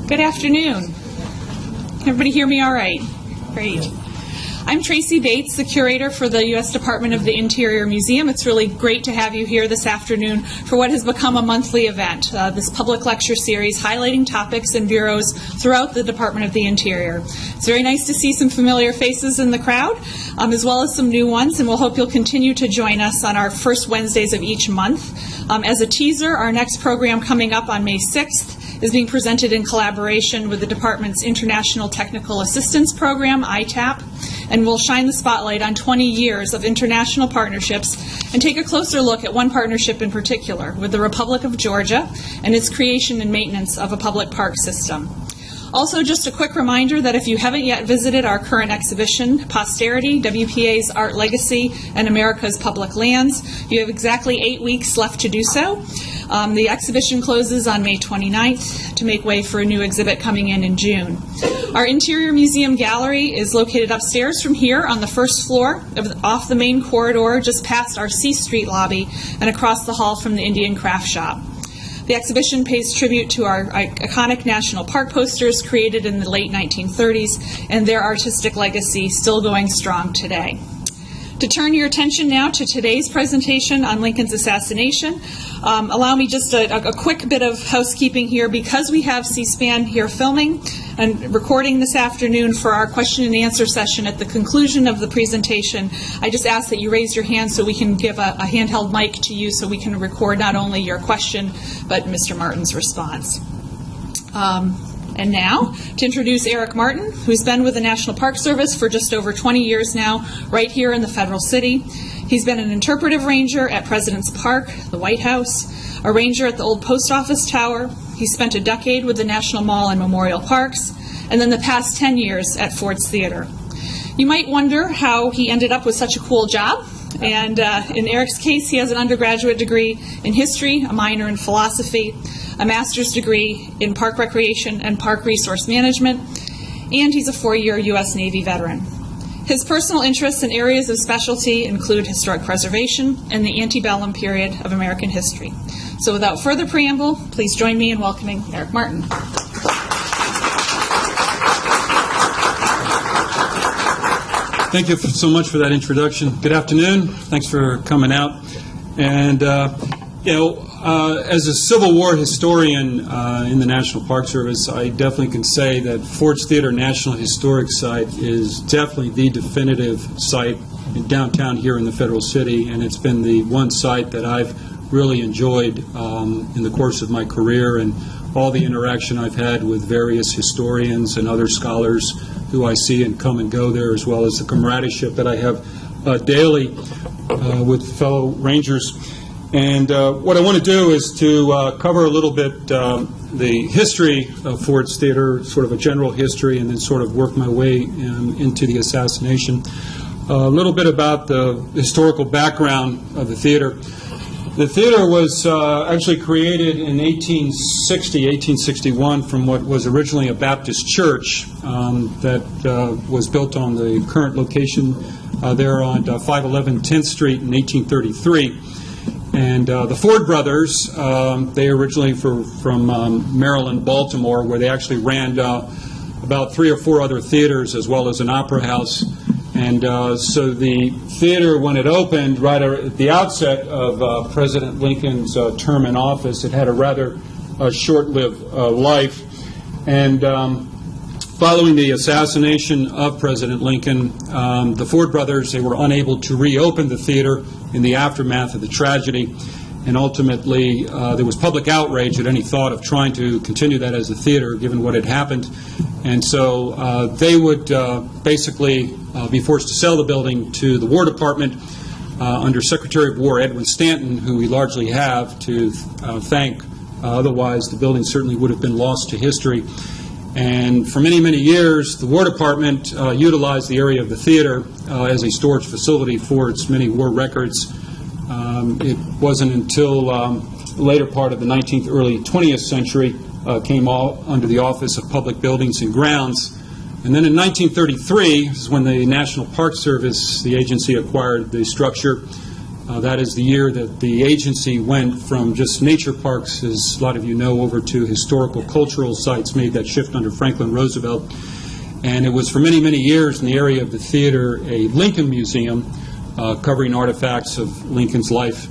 Good afternoon. Can everybody hear me all right? Great. I'm Tracy Bates, the curator for the U.S. Department of the Interior Museum. It's really great to have you here this afternoon for what has become a monthly event, this public lecture series highlighting topics and bureaus throughout the Department of the Interior. It's very nice to see some familiar faces in the crowd, as well as some new ones, and we'll hope you'll continue to join us on our first Wednesdays of each month. As a teaser, our next program coming up on May 6th is being presented in collaboration with the Department's International Technical Assistance Program, ITAP, and we'll shine the spotlight on 20 years of international partnerships and take a closer look at one partnership in particular with the Republic of Georgia and its creation and maintenance of a public park system. Also, just a quick reminder that if you haven't yet visited our current exhibition, Posterity, WPA's Art Legacy and America's Public Lands, you have exactly 8 weeks left to do so. The exhibition closes on May 29th to make way for a new exhibit coming in June. Our Interior Museum Gallery is located upstairs from here on the first floor, off the main corridor, just past our C Street lobby and across the hall from the Indian Craft Shop. The exhibition pays tribute to our iconic national park posters created in the late 1930s and their artistic legacy still going strong today. To turn your attention now to today's presentation on Lincoln's assassination, allow me just a quick bit of housekeeping here. Because we have C-SPAN here filming and recording this afternoon for our question and answer session at the conclusion of the presentation, I just ask that you raise your hand so we can give a handheld mic to you so we can record not only your question but Mr. Martin's response. And now, to introduce Eric Martin, who's been with the National Park Service for just over 20 years now, right here in the Federal City. He's been an interpretive ranger at President's Park, the White House, a ranger at the old Post Office Tower. He spent a decade with the National Mall and Memorial Parks, and then the past 10 years at Ford's Theater. You might wonder how he ended up with such a cool job. And in Eric's case, he has an undergraduate degree in history, a minor in philosophy, a master's degree in park recreation and park resource management, and he's a 4-year U.S. Navy veteran. His personal interests and areas of specialty include historic preservation and the antebellum period of American history. So without further preamble, please join me in welcoming Eric Martin. Thank you so much for that introduction. Good afternoon. Thanks for coming out. And, as a Civil War historian in the National Park Service, I definitely can say that Ford's Theater National Historic Site is definitely the definitive site in downtown here in the Federal City, and it's been the one site that I've really enjoyed in the course of my career and all the interaction I've had with various historians and other scholars who I see and come and go there, as well as the camaraderie that I have daily with fellow rangers. And what I want to do is to cover a little bit the history of Ford's Theater, sort of a general history, and then sort of work my way into the assassination. A little bit about the historical background of the theater. The theater was actually created in 1861 from what was originally a Baptist church that was built on the current location there on 511 10th Street in 1833. And the Ford brothers, they originally from Maryland, Baltimore, where they actually ran about 3 or 4 other theaters as well as an opera house. And so the theater, when it opened right at the outset of President Lincoln's term in office, it had a rather short-lived life. And following the assassination of President Lincoln, the Ford brothers, they were unable to reopen the theater in the aftermath of the tragedy. And ultimately, there was public outrage at any thought of trying to continue that as a theater, given what had happened. And so they would basically be forced to sell the building to the War Department under Secretary of War Edwin Stanton, who we largely have to thank. Otherwise, the building certainly would have been lost to history. And for many, many years, the War Department utilized the area of the theater as a storage facility for its many war records. It wasn't until the later part of the 19th, early 20th century came all under the Office of Public Buildings and Grounds. And then in 1933 is when the National Park Service, the agency, acquired the structure. That is the year that the agency went from just nature parks, as a lot of you know, over to historical cultural sites, made that shift under Franklin Roosevelt. And it was for many, many years in the area of the theater a Lincoln Museum covering artifacts of Lincoln's life,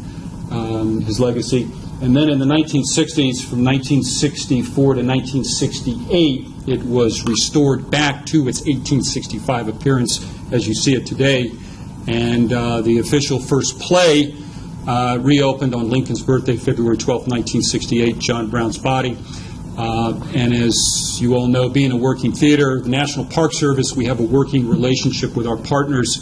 his legacy. And then in the 1960s, from 1964 to 1968, it was restored back to its 1865 appearance as you see it today. And the official first play reopened on Lincoln's birthday, February 12, 1968, John Brown's Body. And as you all know, being a working theater, the National Park Service, we have a working relationship with our partners,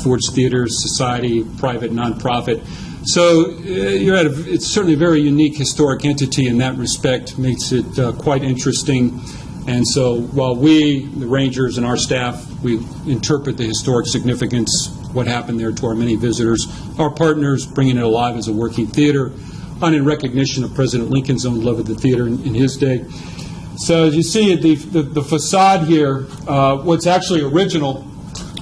Ford's Theaters Society, private, nonprofit. So it's certainly a very unique historic entity in that respect, makes it quite interesting. And so while we, the Rangers and our staff, we interpret the historic significance, what happened there to our many visitors, our partners bringing it alive as a working theater, and in recognition of President Lincoln's own love of the theater in his day. So as you see, the facade here, what's actually original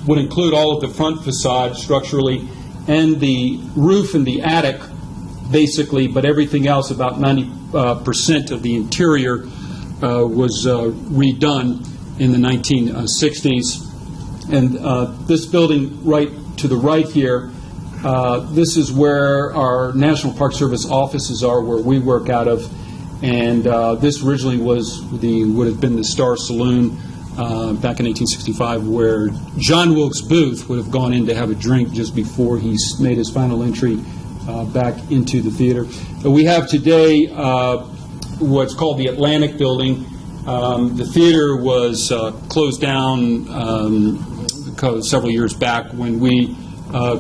would include all of the front facade structurally and the roof and the attic, basically, but everything else, about 90% of the interior, was redone in the 1960s. And this building right to the right here, this is where our National Park Service offices are, where we work out of. And this originally would have been the Star Saloon back in 1865, where John Wilkes Booth would have gone in to have a drink just before he made his final entry back into the theater. We have today what's called the Atlantic Building. The theater was closed down several years back when we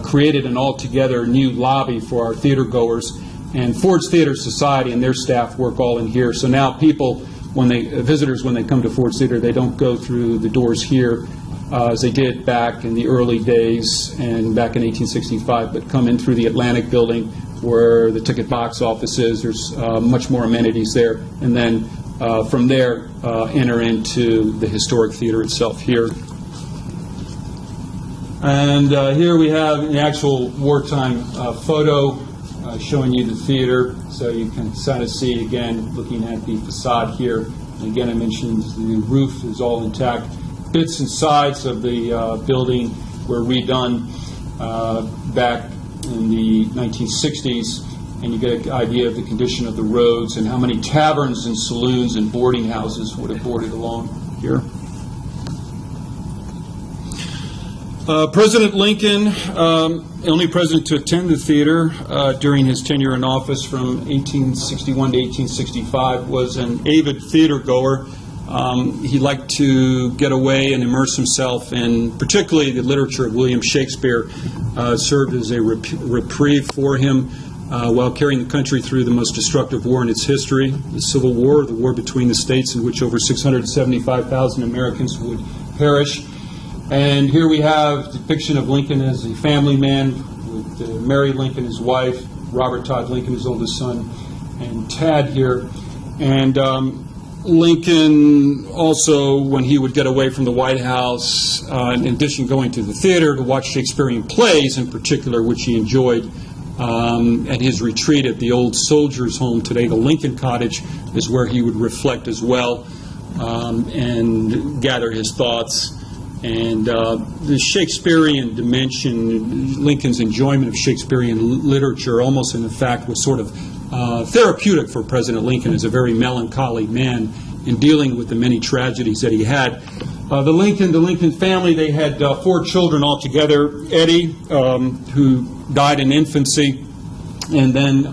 created an altogether new lobby for our theater goers. And Ford's Theater Society and their staff work all in here. So now people, visitors, when they come to Ford's Theater, they don't go through the doors here as they did back in the early days and back in 1865, but come in through the Atlantic Building where the ticket box office is. There's much more amenities there. And then from there, enter into the historic theater itself here. And here we have an actual wartime photo showing you the theater, so you can kind of see, again, looking at the facade here. And again, I mentioned the roof is all intact. Bits and sides of the building were redone back in the 1960s, and you get an idea of the condition of the roads and how many taverns and saloons and boarding houses would have boarded along here. President Lincoln, only president to attend the theater during his tenure in office from 1861 to 1865, was an avid theater goer. He liked to get away and immerse himself in particularly the literature of William Shakespeare. Served as a reprieve for him while carrying the country through the most destructive war in its history, the Civil War, the war between the states, in which over 675,000 Americans would perish. And here we have a depiction of Lincoln as a family man with Mary Lincoln, his wife, Robert Todd Lincoln, his oldest son, and Tad here. And Lincoln also, when he would get away from the White House, in addition to going to the theater to watch Shakespearean plays in particular, which he enjoyed, at his retreat at the old soldiers' home today, the Lincoln Cottage, is where he would reflect as well and gather his thoughts. And the Shakespearean dimension, Lincoln's enjoyment of Shakespearean literature, almost in fact, was sort of therapeutic for President Lincoln as a very melancholy man in dealing with the many tragedies that he had. The Lincoln family, they had 4 children altogether. Eddie, who died in infancy, and then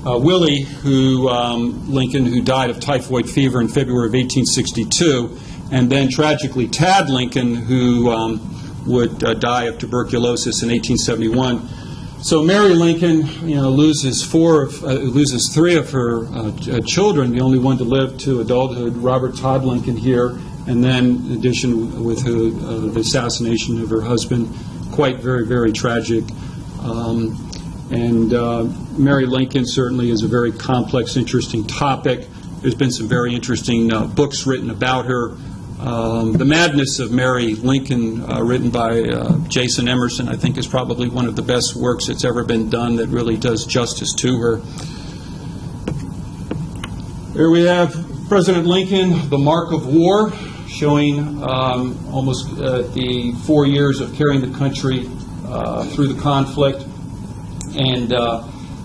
Willie, Lincoln, who died of typhoid fever in February of 1862. And then, tragically, Tad Lincoln, who would die of tuberculosis in 1871. So Mary Lincoln, loses 3 of her children. The only one to live to adulthood, Robert Todd Lincoln here, and then, in addition, with the assassination of her husband, quite very, very tragic. And Mary Lincoln certainly is a very complex, interesting topic. There's been some very interesting books written about her. The Madness of Mary Lincoln, written by Jason Emerson, I think is probably one of the best works that's ever been done that really does justice to her. Here we have President Lincoln, the mark of war, showing almost the 4 years of carrying the country through the conflict. And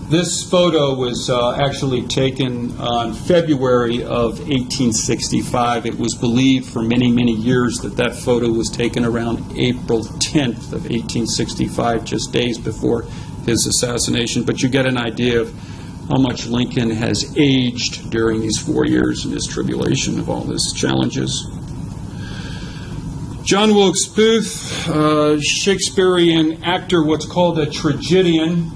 this photo was actually taken on February of 1865. It was believed for many, many years that that photo was taken around April 10th of 1865, just days before his assassination. But you get an idea of how much Lincoln has aged during these 4 years in his tribulation of all his challenges. John Wilkes Booth, Shakespearean actor, what's called a tragedian.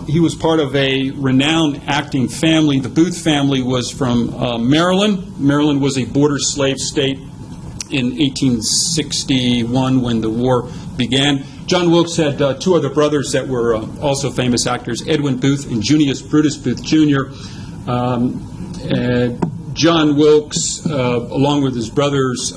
He was part of a renowned acting family. The Booth family was from Maryland. Maryland was a border slave state in 1861 when the war began. John Wilkes had two other brothers that were also famous actors, Edwin Booth and Junius Brutus Booth, Jr. John Wilkes, along with his brothers,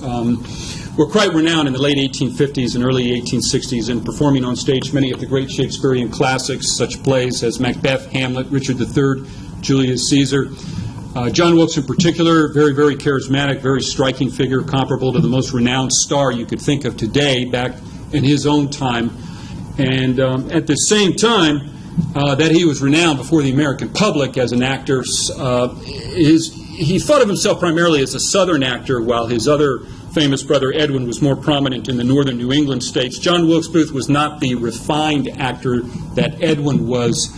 were quite renowned in the late 1850s and early 1860s in performing on stage many of the great Shakespearean classics, such plays as Macbeth, Hamlet, Richard III, Julius Caesar. John Wilkes in particular, very, very charismatic, very striking figure, comparable to the most renowned star you could think of today back in his own time. And at the same time that he was renowned before the American public as an actor, he thought of himself primarily as a Southern actor, while his other famous brother Edwin was more prominent in the northern New England states. John Wilkes Booth was not the refined actor that Edwin was.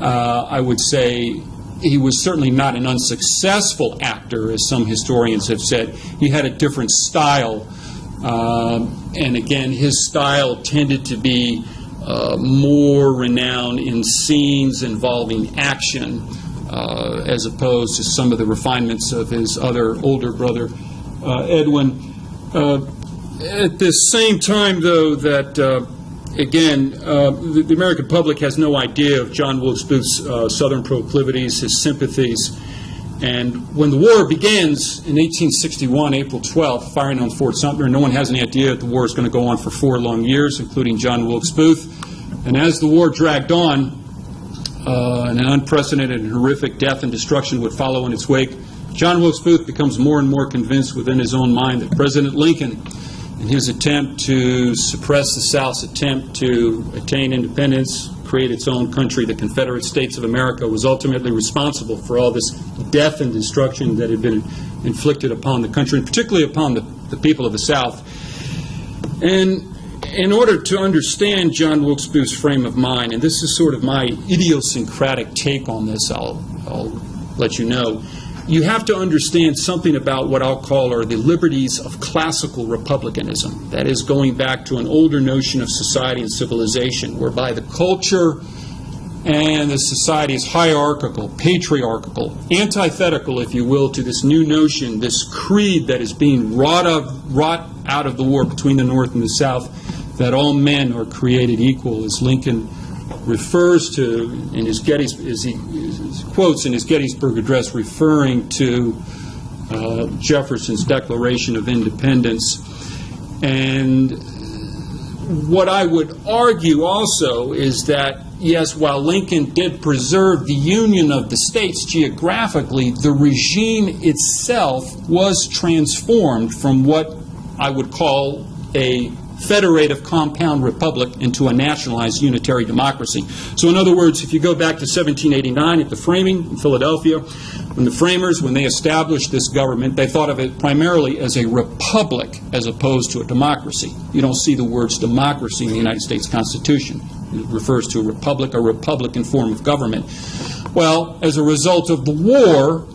I would say he was certainly not an unsuccessful actor, as some historians have said. He had a different style. And again, his style tended to be more renowned in scenes involving action, as opposed to some of the refinements of his other older brother, Edwin. At the same time, though, that, again, the American public has no idea of John Wilkes Booth's Southern proclivities, his sympathies. And when the war begins in 1861, April 12th, firing on Fort Sumter, no one has any idea that the war is going to go on for 4 long years, including John Wilkes Booth. And as the war dragged on, and an unprecedented and horrific death and destruction would follow in its wake, John Wilkes Booth becomes more and more convinced within his own mind that President Lincoln, in his attempt to suppress the South's attempt to attain independence, create its own country, the Confederate States of America, was ultimately responsible for all this death and destruction that had been inflicted upon the country, and particularly upon the people of the South. And in order to understand John Wilkes Booth's frame of mind, and this is sort of my idiosyncratic take on this, I'll let you know, you have to understand something about what I'll call are the liberties of classical republicanism. That is, going back to an older notion of society and civilization, whereby the culture and the society is hierarchical, patriarchal, antithetical, if you will, to this new notion, this creed that is being wrought out of the war between the North and the South, that all men are created equal, as Lincoln refers to in his quotes in his Gettysburg Address, referring to Jefferson's Declaration of Independence. And what I would argue also is that, yes, while Lincoln did preserve the union of the states geographically, the regime itself was transformed from what I would call a federative compound republic into a nationalized unitary democracy. So in other words, if you go back to 1789 at the framing in Philadelphia, when the framers, when they established this government, they thought of it primarily as a republic as opposed to a democracy. You don't see the words democracy in the United States Constitution. It refers to a republic, a republican form of government. Well, as a result of the war,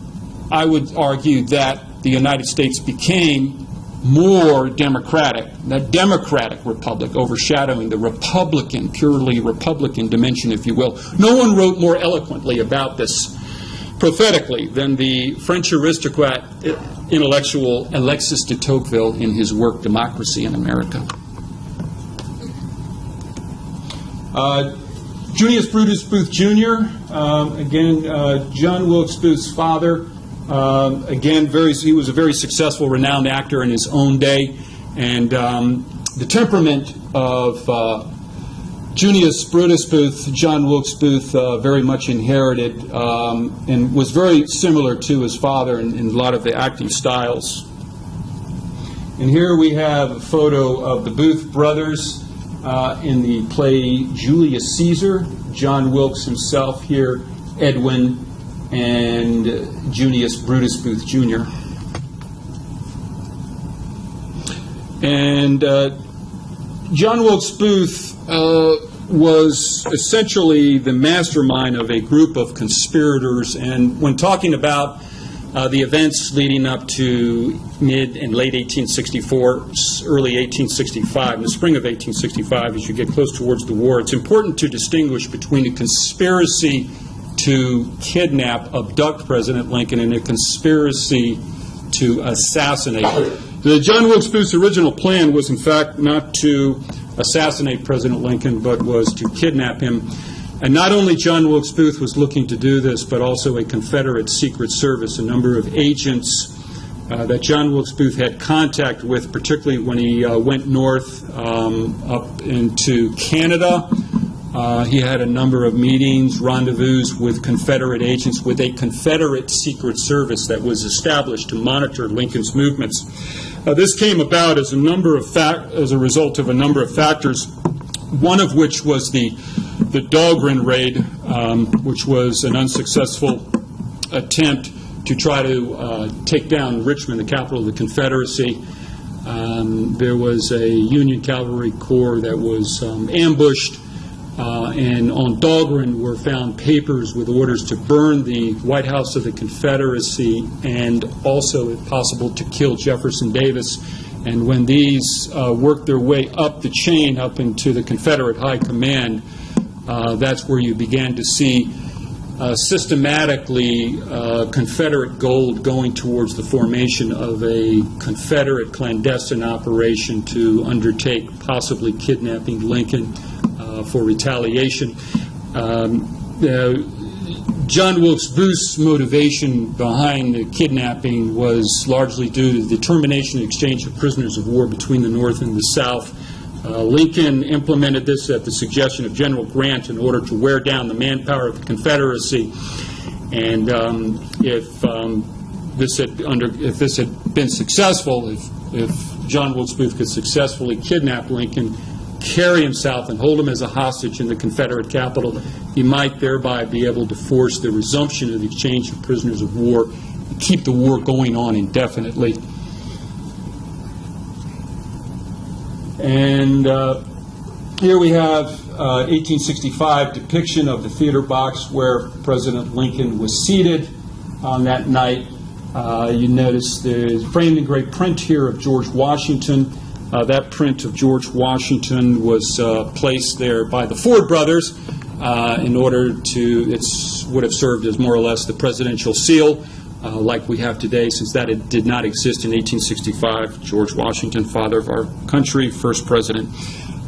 I would argue that the United States became more democratic, that democratic republic overshadowing the republican, purely republican dimension, if you will. No one wrote more eloquently about this prophetically than the French aristocrat intellectual Alexis de Tocqueville in his work Democracy in America. Junius Brutus Booth, Jr., again, John Wilkes Booth's father, Again, he was a very successful, renowned actor in his own day, and the temperament of Junius Brutus Booth, John Wilkes Booth, very much inherited, and was very similar to his father in a lot of the acting styles. And here we have a photo of the Booth brothers in the play Julius Caesar. John Wilkes himself here, Edwin, and Junius Brutus Booth Jr. And John Wilkes Booth was essentially the mastermind of a group of conspirators, and when talking about the events leading up to mid and late 1864, early 1865, in the spring of 1865, as you get close towards the war, it's important to distinguish between a conspiracy to kidnap, abduct President Lincoln and a conspiracy to assassinate. John Wilkes Booth's original plan was, in fact, not to assassinate President Lincoln, but was to kidnap him. And not only John Wilkes Booth was looking to do this, but also a Confederate Secret Service, a number of agents that John Wilkes Booth had contact with, particularly when he went north up into Canada. He had a number of meetings, rendezvous with Confederate agents, with a Confederate Secret Service that was established to monitor Lincoln's movements. This came about as a result of a number of factors, one of which was the Dahlgren raid, which was an unsuccessful attempt to try to take down Richmond, the capital of the Confederacy. There was a Union cavalry corps that was ambushed, and on Dahlgren were found papers with orders to burn the White House of the Confederacy and also, if possible, to kill Jefferson Davis. And when these worked their way up the chain, up into the Confederate High Command, that's where you began to see systematically Confederate gold going towards the formation of a Confederate clandestine operation to undertake possibly kidnapping Lincoln for retaliation. John Wilkes Booth's motivation behind the kidnapping was largely due to the termination and exchange of prisoners of war between the North and the South. Lincoln implemented this at the suggestion of General Grant in order to wear down the manpower of the Confederacy. And if this had been successful, if John Wilkes Booth could successfully kidnap Lincoln, carry him south, and hold him as a hostage in the Confederate capital, he might thereby be able to force the resumption of the exchange of prisoners of war and keep the war going on indefinitely. And here we have 1865 depiction of the theater box where President Lincoln was seated on that night. You notice there's framed in great print here of George Washington. That print of George Washington was placed there by the Ford brothers in order to, it would have served as more or less the presidential seal like we have today, since that it did not exist in 1865. George Washington, father of our country, first president.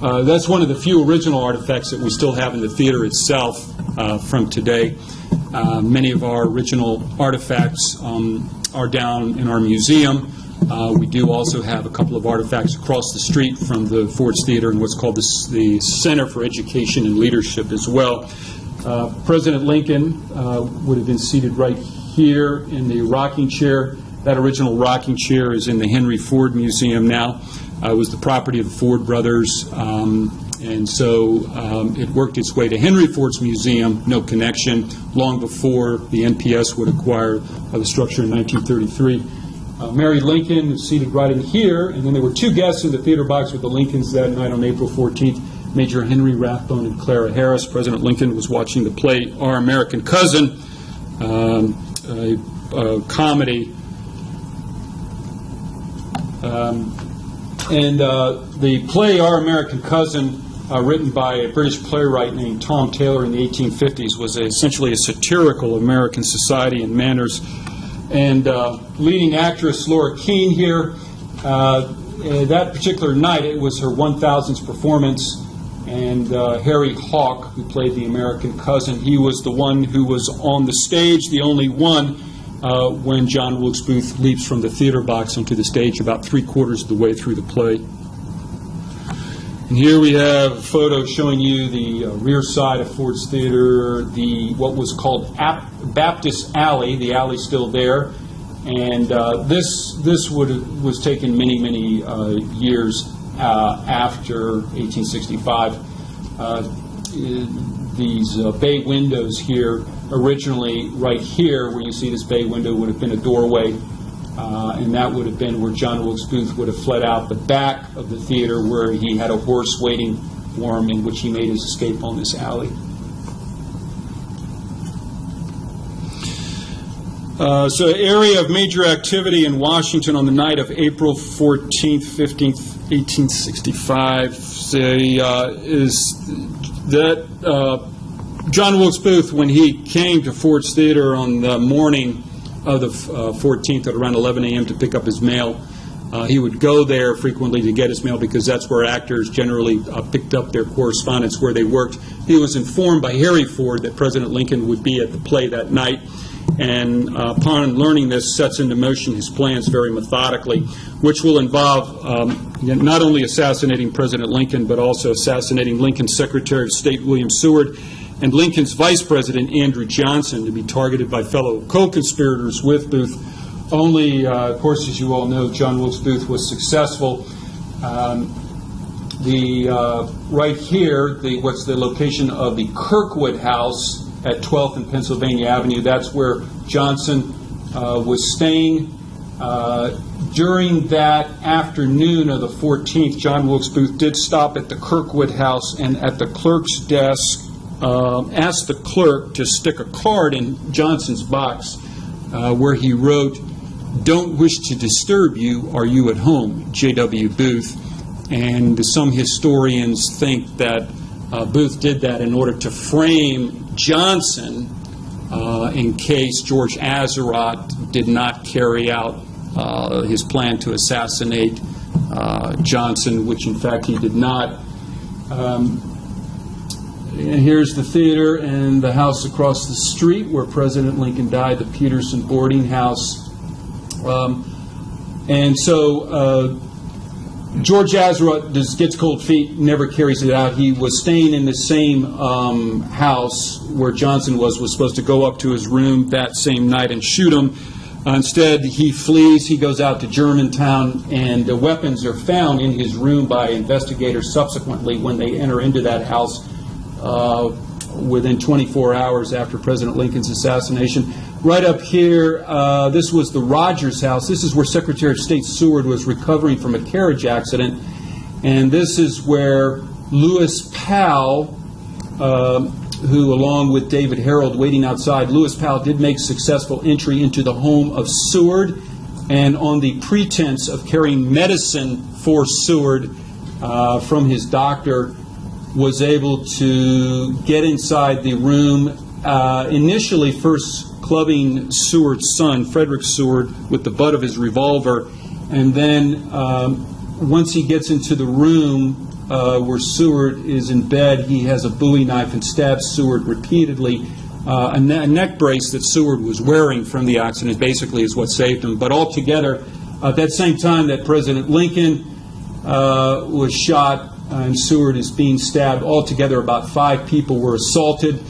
That's one of the few original artifacts that we still have in the theater itself from today. Many of our original artifacts are down in our museum. We do also have a couple of artifacts across the street from the Ford's Theater in what's called the Center for Education and Leadership as well. President Lincoln would have been seated right here in the rocking chair. That original rocking chair is in the Henry Ford Museum now. It was the property of the Ford brothers, and so it worked its way to Henry Ford's museum, no connection, long before the NPS would acquire the structure in 1933. Mary Lincoln is seated right in here, and then there were two guests in the theater box with the Lincolns that night on April 14th, Major Henry Rathbone and Clara Harris. President Lincoln was watching the play Our American Cousin, a comedy. The play Our American Cousin, written by a British playwright named Tom Taylor in the 1850s, was essentially a satirical American society and manners. And leading actress Laura Keene here, that particular night, it was her 1000th performance, and Harry Hawk, who played the American Cousin, he was the one who was on the stage, the only one when John Wilkes Booth leaps from the theater box onto the stage about 3/4 of the way through the play. And here we have a photo showing you the rear side of Ford's Theater, what was called Baptist Alley. The alley's still there, and this was taken many years after 1865. These bay windows here, originally right here where you see this bay window would have been a doorway, and that would have been where John Wilkes Booth would have fled out the back of the theater, where he had a horse waiting for him, in which he made his escape on this alley. So area of major activity in Washington on the night of April 14th, 15th, 1865 is that John Wilkes Booth, when he came to Ford's Theater on the morning of the 14th at around 11 a.m. to pick up his mail, he would go there frequently to get his mail because that's where actors generally picked up their correspondence where they worked. He was informed by Harry Ford that President Lincoln would be at the play that night, and upon learning this, sets into motion his plans very methodically, which will involve not only assassinating President Lincoln, but also assassinating Lincoln's Secretary of State William Seward and Lincoln's Vice President Andrew Johnson, to be targeted by fellow co-conspirators with Booth. Only, of course, as you all know, John Wilkes Booth was successful. Right here, what's the location of the Kirkwood House at 12th and Pennsylvania Avenue. That's where Johnson was staying. During that afternoon of the 14th, John Wilkes Booth did stop at the Kirkwood House, and at the clerk's desk asked the clerk to stick a card in Johnson's box where he wrote, "Don't wish to disturb you. Are you at home? J.W. Booth." And some historians think that Booth did that in order to frame Johnson in case George Azerodt did not carry out his plan to assassinate Johnson, which in fact he did not. And here's the theater and the house across the street where President Lincoln died, the Peterson boarding house. And so George Azerodt gets cold feet, never carries it out. He was staying in the same house where Johnson was supposed to go up to his room that same night and shoot him. Instead, he flees. He goes out to Germantown, and the weapons are found in his room by investigators subsequently when they enter into that house within 24 hours after President Lincoln's assassination. Right up here, this was the Rogers house. This is where Secretary of State Seward was recovering from a carriage accident. And this is where Lewis Powell, who along with David Harold waiting outside, Lewis Powell did make successful entry into the home of Seward, and on the pretense of carrying medicine for Seward from his doctor, was able to get inside the room, initially first clubbing Seward's son, Frederick Seward, with the butt of his revolver, and then once he gets into the room where Seward is in bed, he has a Bowie knife and stabs Seward repeatedly. A neck brace that Seward was wearing from the accident basically is what saved him. But altogether, at that same time that President Lincoln was shot and Seward is being stabbed, altogether about 5 people were assaulted.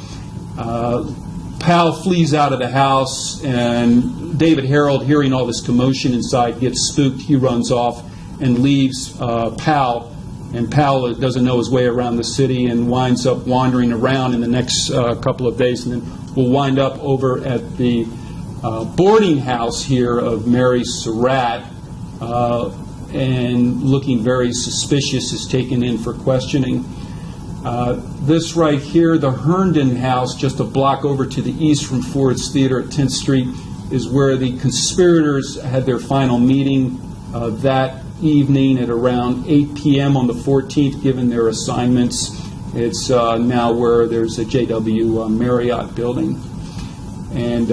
Powell flees out of the house, and David Harold, hearing all this commotion inside, gets spooked. He runs off and leaves Powell. And Powell doesn't know his way around the city and winds up wandering around in the next couple of days, and then will wind up over at the boarding house here of Mary Surratt, and looking very suspicious, is taken in for questioning. This right here, the Herndon House, just a block over to the east from Ford's Theater at 10th Street, is where the conspirators had their final meeting that evening at around 8 p.m. on the 14th, given their assignments. It's now where there's a J.W. Marriott building. And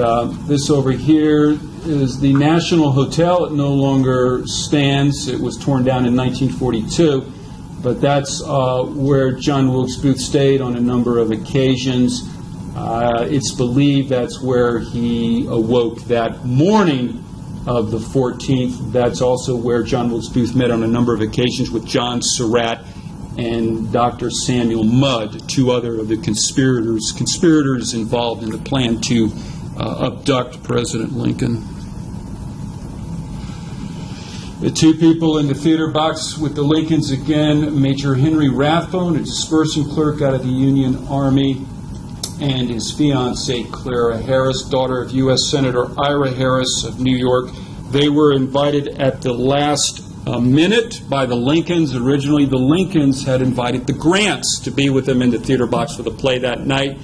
this over here is the National Hotel. It no longer stands. It was torn down in 1942. But that's where John Wilkes Booth stayed on a number of occasions. It's believed that's where he awoke that morning of the 14th. That's also where John Wilkes Booth met on a number of occasions with John Surratt and Dr. Samuel Mudd, two other of the conspirators involved in the plan to abduct President Lincoln. The two people in the theater box with the Lincolns again, Major Henry Rathbone, a dispersing clerk out of the Union Army, and his fiancée, Clara Harris, daughter of U.S. Senator Ira Harris of New York. They were invited at the last minute by the Lincolns. Originally, the Lincolns had invited the Grants to be with them in the theater box for the play that night.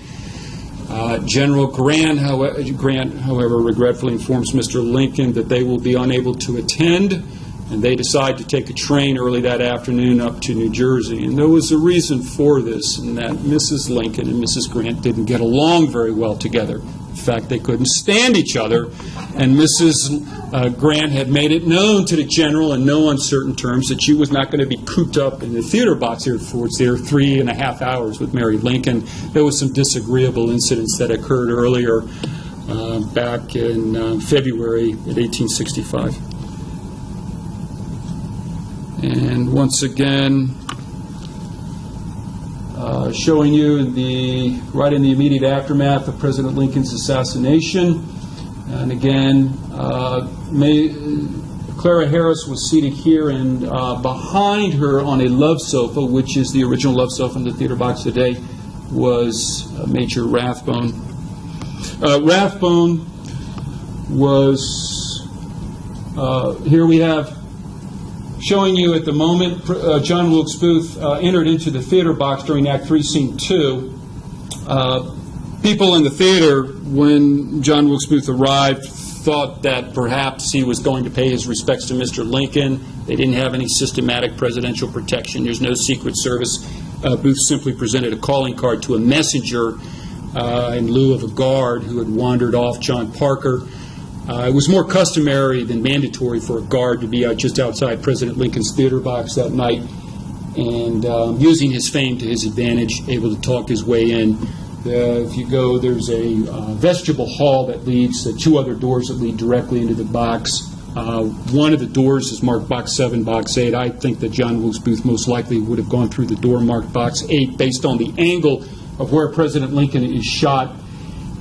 General Grant, however, regretfully informs Mr. Lincoln that they will be unable to attend, and they decide to take a train early that afternoon up to New Jersey. And there was a reason for this, in that Mrs. Lincoln and Mrs. Grant didn't get along very well together. In fact, they couldn't stand each other, and Mrs. Grant had made it known to the general in no uncertain terms that she was not going to be cooped up in the theater box here for 3.5 hours with Mary Lincoln. There was some disagreeable incidents that occurred earlier back in February of 1865. And once again, showing you right in the immediate aftermath of President Lincoln's assassination. And again, Clara Harris was seated here, and behind her on a love sofa, which is the original love sofa in the theater box today, was Major Rathbone. Rathbone was, here we have, showing you at the moment, John Wilkes Booth entered into the theater box during Act 3, Scene 2. People in the theater, when John Wilkes Booth arrived, thought that perhaps he was going to pay his respects to Mr. Lincoln. They didn't have any systematic presidential protection. There's no Secret Service. Booth simply presented a calling card to a messenger in lieu of a guard who had wandered off, John Parker. It was more customary than mandatory for a guard to be just outside President Lincoln's theater box that night, and using his fame to his advantage, able to talk his way in. If you go, there's a vestibule hall that leads, two other doors that lead directly into the box. One of the doors is marked Box 7, Box 8. I think that John Wilkes Booth most likely would have gone through the door marked Box 8 based on the angle of where President Lincoln is shot.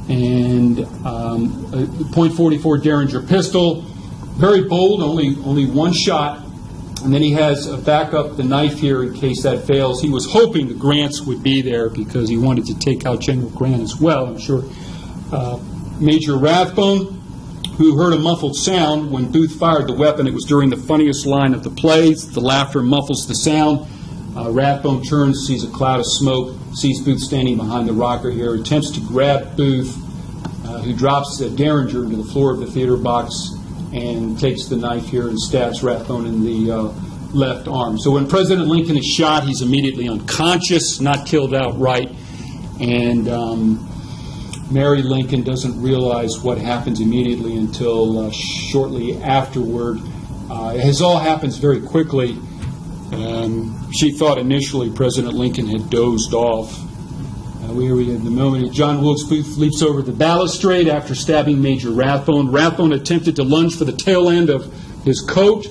And a .44 Derringer pistol, very bold, only one shot. And then he has a backup, the knife here, in case that fails. He was hoping the Grants would be there because he wanted to take out General Grant as well, I'm sure. Major Rathbone, who heard a muffled sound when Booth fired the weapon. It was during the funniest line of the play. The laughter muffles the sound. Rathbone turns, sees a cloud of smoke, sees Booth standing behind the rocker here, attempts to grab Booth, who drops a Derringer into the floor of the theater box and takes the knife here and stabs Rathbone in the left arm. So when President Lincoln is shot, he's immediately unconscious, not killed outright, and Mary Lincoln doesn't realize what happens immediately until shortly afterward. It all happens very quickly. She thought initially President Lincoln had dozed off. We are in the moment John Wilkes Booth leaps over the balustrade after stabbing Major Rathbone. Rathbone attempted to lunge for the tail end of his coat,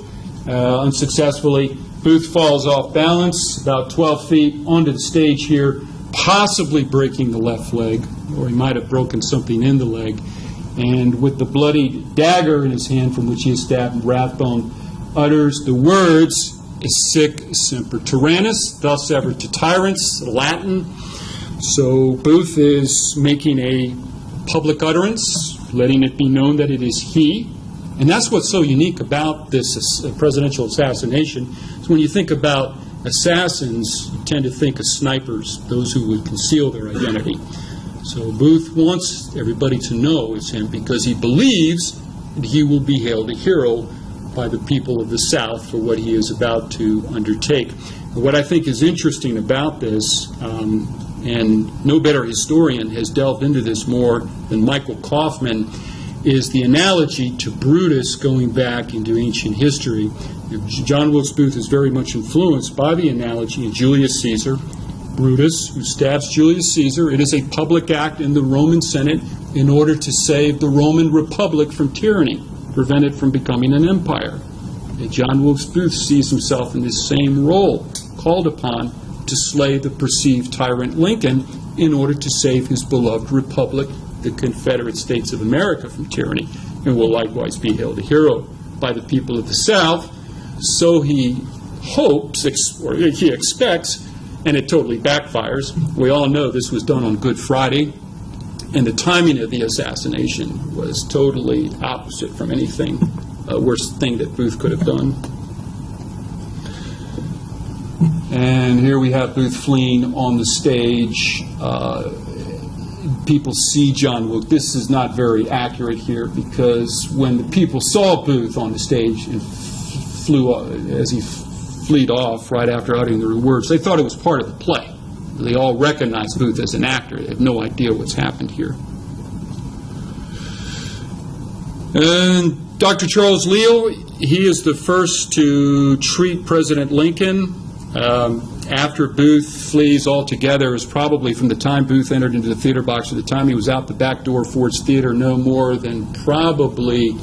unsuccessfully. Booth falls off balance about 12 feet onto the stage here, possibly breaking the left leg, or he might have broken something in the leg. And with the bloody dagger in his hand from which he is stabbed, Rathbone utters the words, "Sic semper tyrannis," thus ever to tyrants, Latin. So Booth is making a public utterance, letting it be known that it is he. And that's what's so unique about this presidential assassination. So when you think about assassins, you tend to think of snipers, those who would conceal their identity. So Booth wants everybody to know it's him because he believes that he will be hailed a hero by the people of the South for what he is about to undertake. What I think is interesting about this, and no better historian has delved into this more than Michael Kaufman, is the analogy to Brutus going back into ancient history. John Wilkes Booth is very much influenced by the analogy of Julius Caesar Brutus, who stabs Julius Caesar. It is a public act in the Roman Senate in order to save the Roman Republic from tyranny, prevent it from becoming an empire. And John Wilkes Booth sees himself in this same role, called upon to slay the perceived tyrant Lincoln in order to save his beloved republic, the Confederate States of America, from tyranny, and will likewise be hailed a hero by the people of the South. So he hopes, or he expects, and it totally backfires. We all know this was done on Good Friday, and the timing of the assassination was totally opposite from anything, worst thing that Booth could have done. And here we have Booth fleeing on the stage. People see John Wilkes. This is not very accurate here, because when the people saw Booth on the stage and as he fled off right after uttering the words, they thought it was part of the play. They all recognized Booth as an actor. They have no idea what's happened here. And Dr. Charles Leale, he is the first to treat President Lincoln. After Booth flees altogether, is probably from the time Booth entered into the theater box to the time he was out the back door of Ford's Theater, no more than probably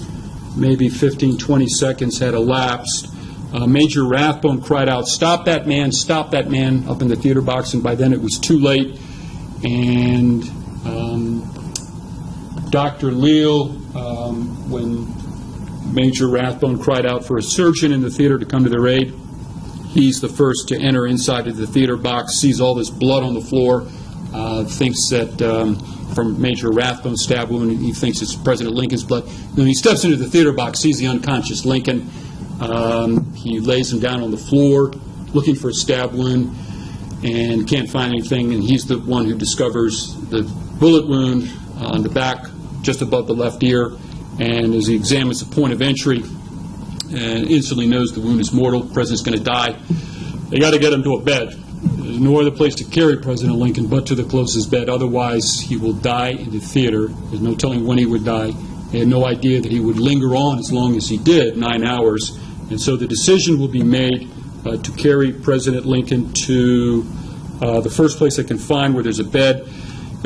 maybe 15, 20 seconds had elapsed. Major Rathbone cried out, stop that man, up in the theater box, and by then it was too late. And Dr. Leale, when Major Rathbone cried out for a surgeon in the theater to come to their aid, he's the first to enter inside of the theater box, sees all this blood on the floor, thinks that from Major Rathbone's stab wound, he thinks it's President Lincoln's blood. When he steps into the theater box, sees the unconscious Lincoln. He lays him down on the floor, looking for a stab wound, and can't find anything. And he's the one who discovers the bullet wound on the back, just above the left ear. And as he examines the point of entry, and instantly knows the wound is mortal, the president's going to die. They got to get him to a bed. There's no other place to carry President Lincoln but to the closest bed. Otherwise, he will die in the theater. There's no telling when he would die. They had no idea that he would linger on as long as he did, 9 hours. And so the decision will be made to carry President Lincoln to the first place they can find where there's a bed.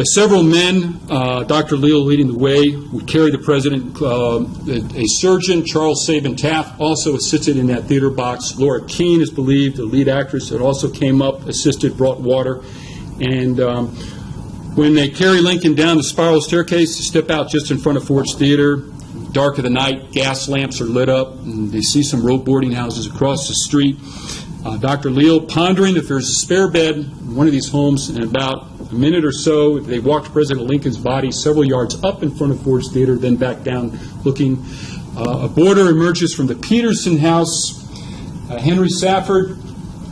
Several men, Dr. Leale leading the way, would carry the president. A surgeon, Charles Sabin Taft, also assisted in that theater box. Laura Keene is believed, the lead actress, that also came up, assisted, brought water. And when they carry Lincoln down the spiral staircase, they step out just in front of Porch Theater. Dark of the night, gas lamps are lit up, and they see some row boarding houses across the street. Dr. Leale, pondering if there's a spare bed in one of these homes, in about a minute or so, they walked President Lincoln's body several yards up in front of Ford's Theater, then back down looking. A boarder emerges from the Peterson house. Henry Safford,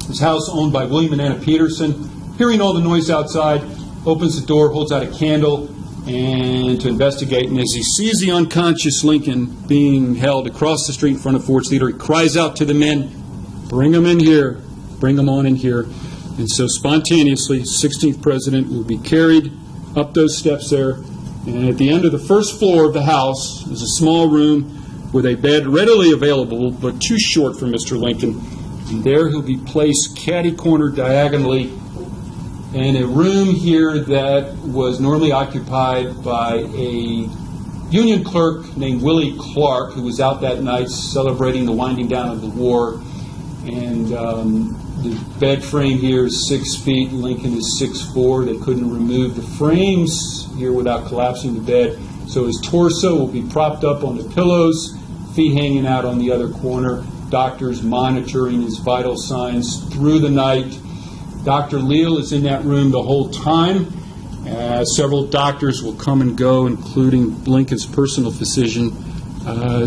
his house owned by William and Anna Peterson, hearing all the noise outside, opens the door, holds out a candle, and to investigate. And as he sees the unconscious Lincoln being held across the street in front of Ford's Theater, he cries out to the men, bring him in here, bring him on in here. And so spontaneously, 16th president will be carried up those steps there. And at the end of the first floor of the house is a small room with a bed readily available, but too short for Mr. Lincoln. And there he'll be placed catty-cornered diagonally in a room here that was normally occupied by a Union clerk named Willie Clark, who was out that night celebrating the winding down of the war. And the bed frame here is 6 feet. Lincoln is 6'4". They couldn't remove the frames here without collapsing the bed. So his torso will be propped up on the pillows, feet hanging out on the other corner, doctors monitoring his vital signs through the night. Dr. Leale is in that room the whole time. Several doctors will come and go, including Lincoln's personal physician.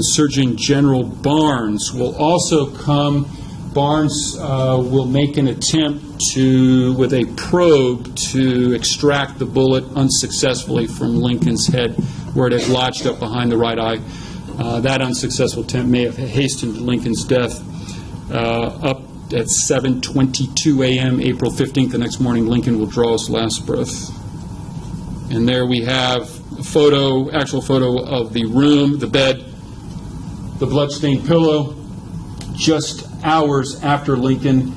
Surgeon General Barnes will also come. Barnes will make an attempt with a probe to extract the bullet unsuccessfully from Lincoln's head, where it had lodged up behind the right eye. That unsuccessful attempt may have hastened Lincoln's death. Up at 7:22 a.m., April 15th, the next morning, Lincoln will draw his last breath. And there we have a actual photo of the room, the bed, the bloodstained pillow, just hours after Lincoln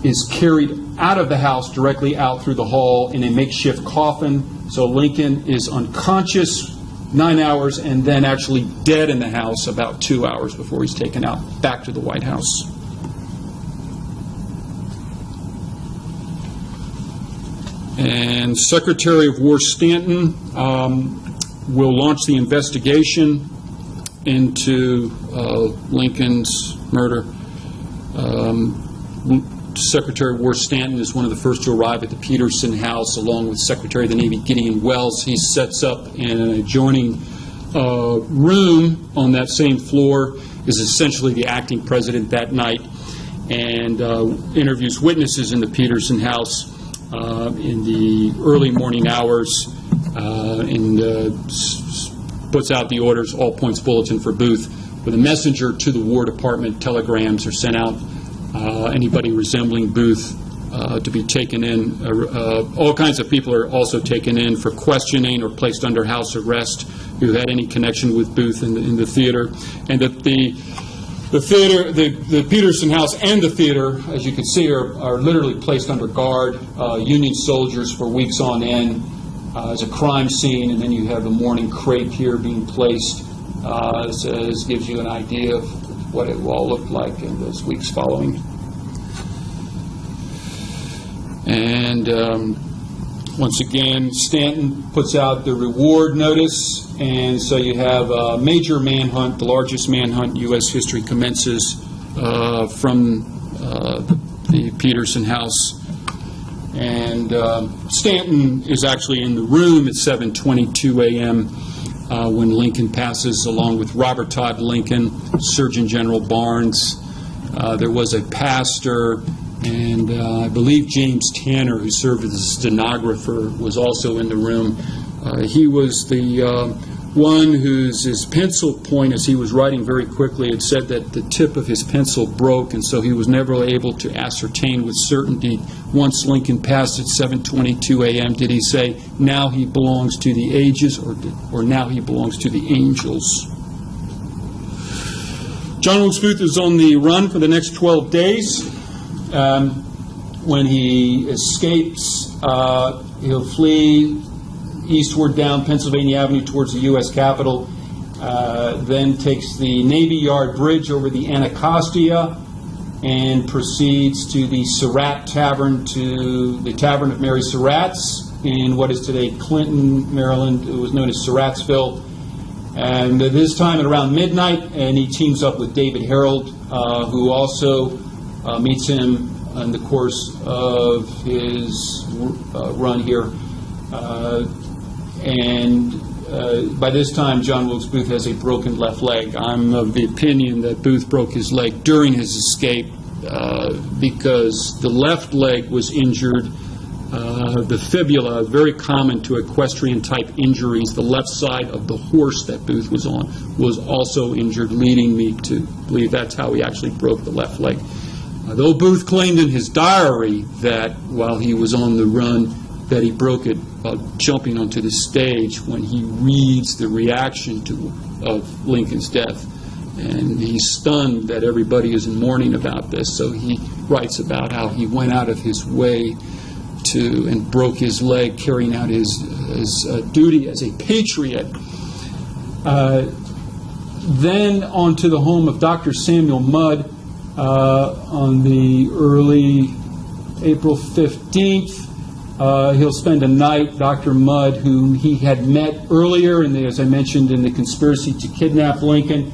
is carried out of the house, directly out through the hall in a makeshift coffin. So Lincoln is unconscious 9 hours and then actually dead in the house about 2 hours before he's taken out back to the White House. And Secretary of War Stanton will launch the investigation into Lincoln's murder. Secretary of War Stanton is one of the first to arrive at the Peterson House, along with Secretary of the Navy Gideon Welles. He sets up in an adjoining room on that same floor, is essentially the acting president that night, and interviews witnesses in the Peterson House in the early morning hours, and puts out the orders, all points bulletin for Booth. With a messenger to the War Department, telegrams are sent out. Anybody resembling Booth to be taken in. All kinds of people are also taken in for questioning or placed under house arrest who had any connection with Booth in the theater. And that the theater, the Peterson House and the theater, as you can see, are literally placed under guard. Union soldiers for weeks on end as a crime scene, and then you have the morning crepe here being placed. This gives you an idea of what it all looked like in those weeks following. And once again, Stanton puts out the reward notice, and so you have a major manhunt. The largest manhunt in U.S. history commences from the Peterson House. And Stanton is actually in the room at 7:22 a.m. When Lincoln passes, along with Robert Todd Lincoln, Surgeon General Barnes. There was a pastor, and I believe James Tanner, who served as a stenographer, was also in the room. He was the one his pencil point, as he was writing very quickly, had said that the tip of his pencil broke, and so he was never able to ascertain with certainty. Once Lincoln passed at 7:22 a.m., did he say, now he belongs to the ages, or now he belongs to the angels? John Wilkes Booth is on the run for the next 12 days. When he escapes, he'll flee eastward down Pennsylvania Avenue towards the U.S. Capitol, then takes the Navy Yard Bridge over the Anacostia and proceeds to the Surratt Tavern, to the Tavern of Mary Surratt's in what is today Clinton, Maryland. It was known as Surrattsville. And at this time, at around midnight, and he teams up with David Harold, who also meets him in the course of his run here. By this time, John Wilkes Booth has a broken left leg. I'm of the opinion that Booth broke his leg during his escape because the left leg was injured. The fibula, very common to equestrian-type injuries, the left side of the horse that Booth was on was also injured, leading me to believe that's how he actually broke the left leg. Though Booth claimed in his diary that while he was on the run, that he broke it jumping onto the stage when he reads the reaction of Lincoln's death. And he's stunned that everybody is in mourning about this, so he writes about how he went out of his way and broke his leg, carrying out his duty as a patriot. Then on to the home of Dr. Samuel Mudd on the early April 15th. He'll spend a night. Dr. Mudd, whom he had met earlier, and as I mentioned, in the conspiracy to kidnap Lincoln,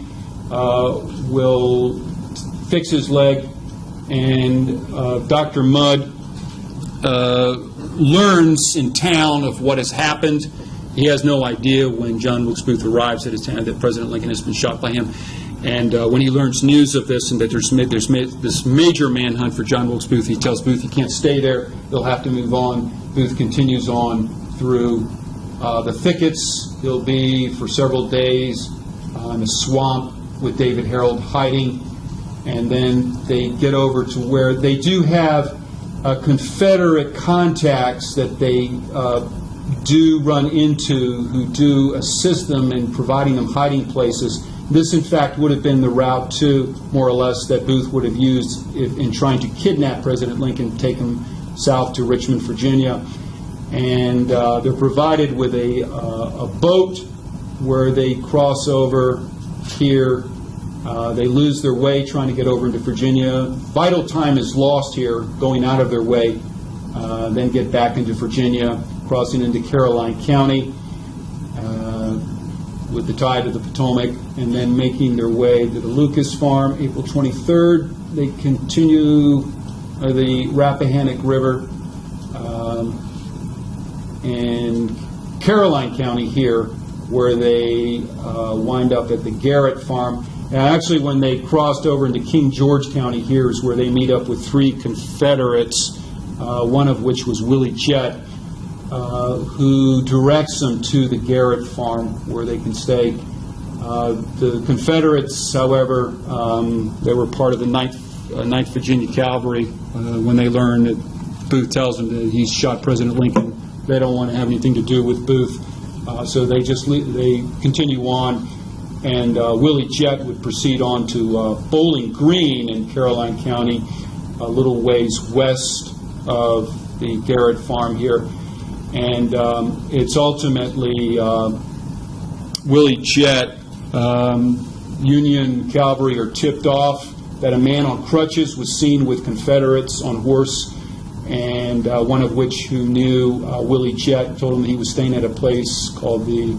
will fix his leg, and Dr. Mudd learns in town of what has happened. He has no idea when John Wilkes Booth arrives at his town that President Lincoln has been shot by him. And when he learns news of this and that there's this major manhunt for John Wilkes Booth, he tells Booth he can't stay there. He'll have to move on. Booth continues on through the thickets. He'll be for several days in a swamp with David Harold hiding. And then they get over to where they do have Confederate contacts that they do run into, who do assist them in providing them hiding places. This, in fact, would have been the route, too, more or less, that Booth would have used in trying to kidnap President Lincoln, take him south to Richmond, Virginia. And they're provided with a boat where they cross over here. They lose their way trying to get over into Virginia. Vital time is lost here, going out of their way. Then get back into Virginia, crossing into Caroline County with the tide of the Potomac, and then making their way to the Lucas Farm. April 23rd, they continue the Rappahannock River and Caroline County here, where they wind up at the Garrett Farm. And actually, when they crossed over into King George County here is where they meet up with 3 Confederates, one of which was Willie Jett, who directs them to the Garrett Farm where they can stay. The Confederates, however, they were part of the 9th Virginia Cavalry. When they learn that Booth tells them that he's shot President Lincoln, they don't want to have anything to do with Booth. So they continue on, and Willie Jett would proceed on to Bowling Green in Caroline County, a little ways west of the Garrett Farm here. And it's ultimately Willie Jett. Union cavalry are tipped off that a man on crutches was seen with Confederates on horse, and one of which who knew Willie Jett told him he was staying at a place called the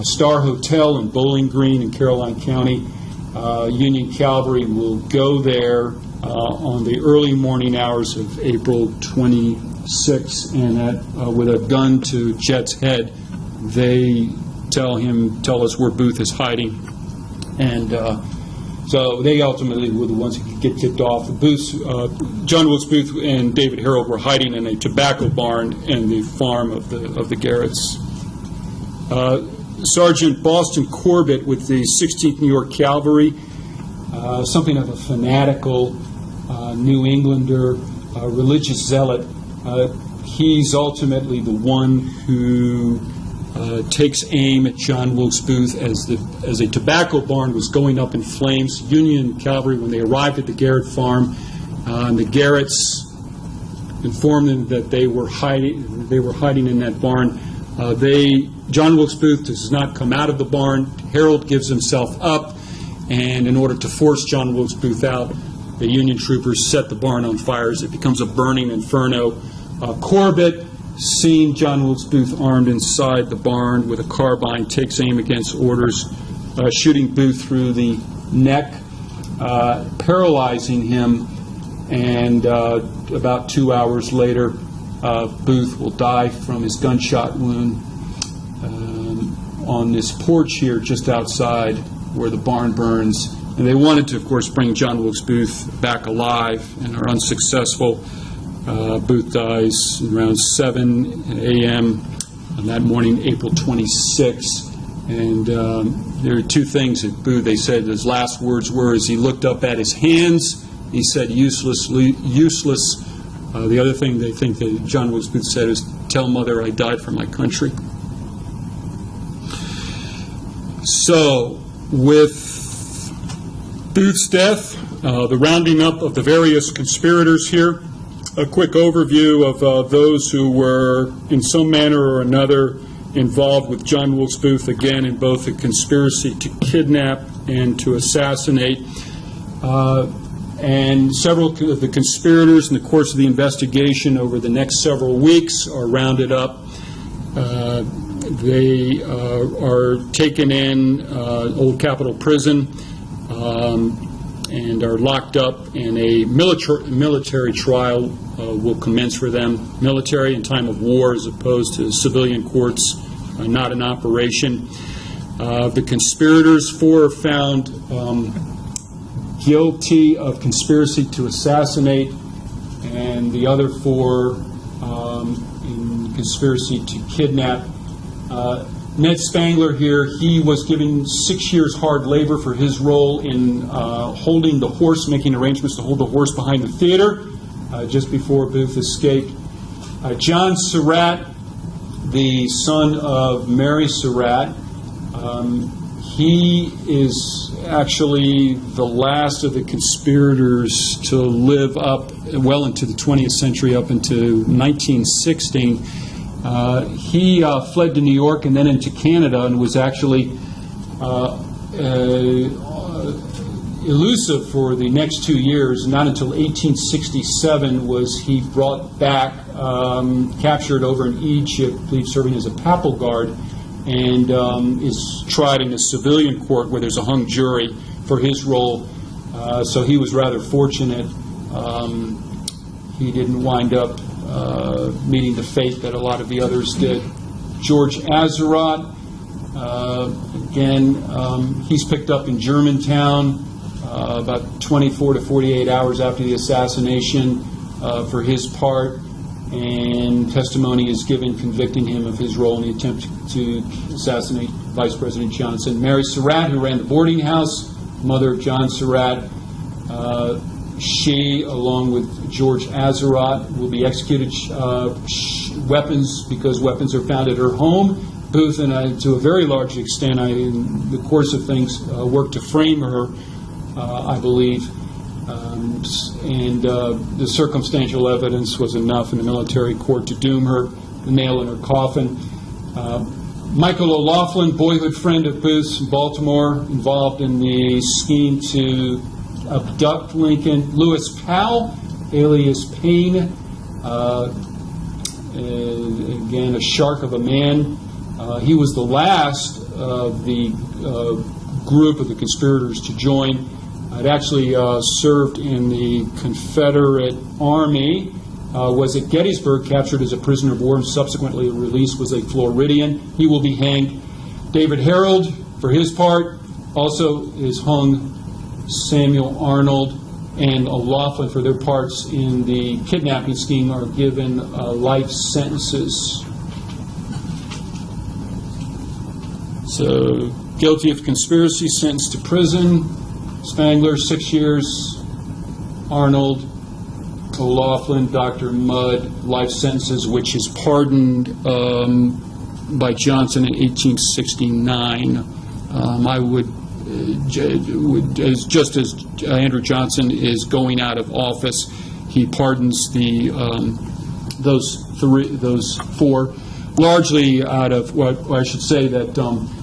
Star Hotel in Bowling Green in Caroline County. Union cavalry will go there on the early morning hours of April 26th, and with a gun to Jett's head, they tell us where Booth is hiding. And so they ultimately were the ones who could get tipped off. John Wilkes Booth and David Harold were hiding in a tobacco barn in the farm of the Garretts. Sergeant Boston Corbett with the 16th New York Cavalry, something of a fanatical New Englander, religious zealot. He's ultimately the one who takes aim at John Wilkes Booth as a tobacco barn was going up in flames. Union cavalry, when they arrived at the Garrett Farm, the Garretts informed them that they were hiding in that barn. John Wilkes Booth does not come out of the barn. Harold gives himself up, and in order to force John Wilkes Booth out, the Union troopers set the barn on fire as it becomes a burning inferno. Corbett, seeing John Wilkes Booth armed inside the barn with a carbine, takes aim against orders, shooting Booth through the neck, paralyzing him, and about 2 hours later, Booth will die from his gunshot wound on this porch here just outside where the barn burns. And they wanted to, of course, bring John Wilkes Booth back alive and are unsuccessful. Booth dies around 7 a.m. on that morning, April 26th. And there are 2 things that Booth, they said his last words were, as he looked up at his hands, he said, useless. The other thing they think that John Wilkes Booth said is, tell mother I died for my country. So, with Booth's death, the rounding up of the various conspirators here, a quick overview of those who were in some manner or another involved with John Wilkes Booth, again, in both the conspiracy to kidnap and to assassinate. And several of the conspirators in the course of the investigation over the next several weeks are rounded up. They are taken in Old Capitol Prison and are locked up, and a military trial will commence for them. Military in time of war as opposed to civilian courts, not an operation. The conspirators, 4 are found guilty of conspiracy to assassinate, and the other 4 in conspiracy to kidnap. Ned Spangler here, he was given 6 years hard labor for his role in holding the horse, making arrangements to hold the horse behind the theater just before Booth escaped. John Surratt, the son of Mary Surratt, He is actually the last of the conspirators to live up well into the 20th century, up into 1916. He fled to New York and then into Canada and was actually elusive for the next 2 years. Not until 1867 was he brought back, captured over in Egypt, I believe serving as a papal guard, and is tried in a civilian court where there's a hung jury for his role. So he was rather fortunate. He didn't wind up meeting the fate that a lot of the others did. George Azerodt, again, he's picked up in Germantown about 24 to 48 hours after the assassination for his part, and testimony is given convicting him of his role in the attempt to assassinate Vice President Johnson. Mary Surratt, who ran the boarding house, mother of John Surratt, she, along with George Azerodt, will be executed. Weapons, because weapons are found at her home. Booth and I, to a very large extent, in the course of things, worked to frame her, I believe. And the circumstantial evidence was enough in the military court to doom her, the nail in her coffin. Michael O'Laughlin, boyhood friend of Booth's in Baltimore, involved in the scheme to abduct Lincoln. Lewis Powell, alias Payne, again, a shark of a man. He was the last of the group of the conspirators to join. Had actually served in the Confederate Army, was at Gettysburg, captured as a prisoner of war, and subsequently released, was a Floridian. He will be hanged. David Harold, for his part, also is hung. Samuel Arnold and O'Laughlin, for their parts in the kidnapping scheme, are given life sentences. So, guilty of conspiracy, sentenced to prison. Spangler, 6 years. Arnold, O'Laughlin, Dr. Mudd, life sentences, which is pardoned by Johnson in 1869. I would, just as Andrew Johnson is going out of office, he pardons those four, largely out of, well, I should say that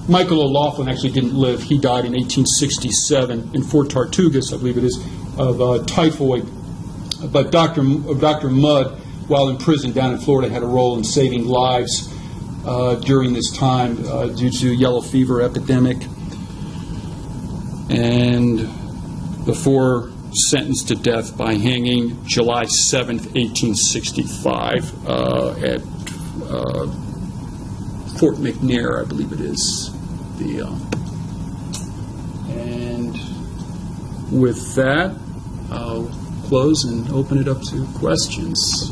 Michael O'Laughlin actually didn't live. He died in 1867 in Fort Tortugas, I believe it is, of typhoid. But Dr. Mudd, while in prison down in Florida, had a role in saving lives during this time due to yellow fever epidemic. And the four sentenced to death by hanging July 7th, 1865 at Fort McNair, I believe it is. And with that, I'll close and open it up to questions.